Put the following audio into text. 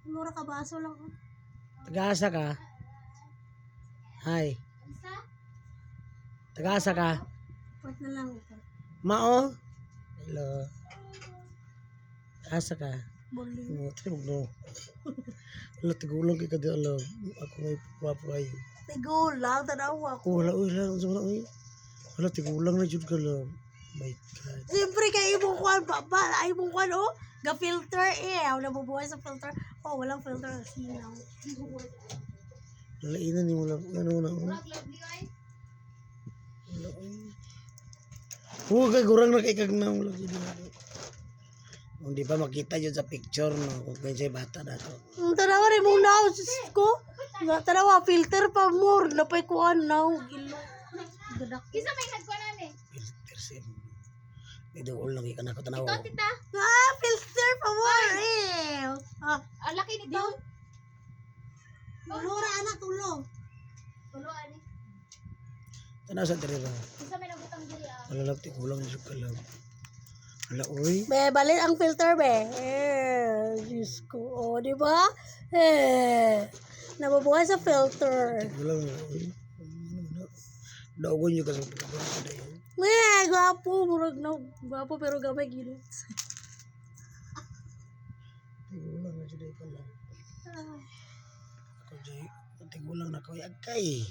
Mura ka baso lang. Taga-asa ka? Hi. Taga-asa ka? Pwede na lang ito. Mao? Hello. Asa ka? Bowling. Mo, timo no. Wala tigulong kay kada alam. Ako may papo ay. Tigulang, tanawa ko. Wala uy lang sa wala uy. Wala tigulang na jud ka lang. My God. Siyempre kay imong kwan, baba. Ay imong kwan, oh. Ga-filter eh. Nabubuhay sa filter. Oh, walang filter ang sinaw. Lalainan ni mo lang. Ano na ako? Wala uy. Huwag kay gurang na kay kagnaw lang. Hindi pa makita yun sa picture no. Kung kaya bata na to. Tanawa rin mong now, sis ko. Tanawa, filter pa more. Napay kuhan now. Gilo. Gadak. Kisa may nagkuanan eh. Filter sim. May doon lang ikan ako tanaw. Ito, tita. Ah, filter pa more eh. Ah, Ang laki nito. Lura anak, tulo. Tuluan eh. Tanaw sa dere ba? Kisa may nagutang diri ah. Wala lang tikulang yung kalam. Wala uy. Be, balit ang filter, be. Diyos ko. Oh, di ba? Nabubuhay sa filter. Tikulang na uy. Daogon yung kasi pagkakita yun. Gwapo. Murag na. Gwapo pero gamay gilit. Tikulang na siya ka lang. Ako jay. Tikulang na ko yagkay.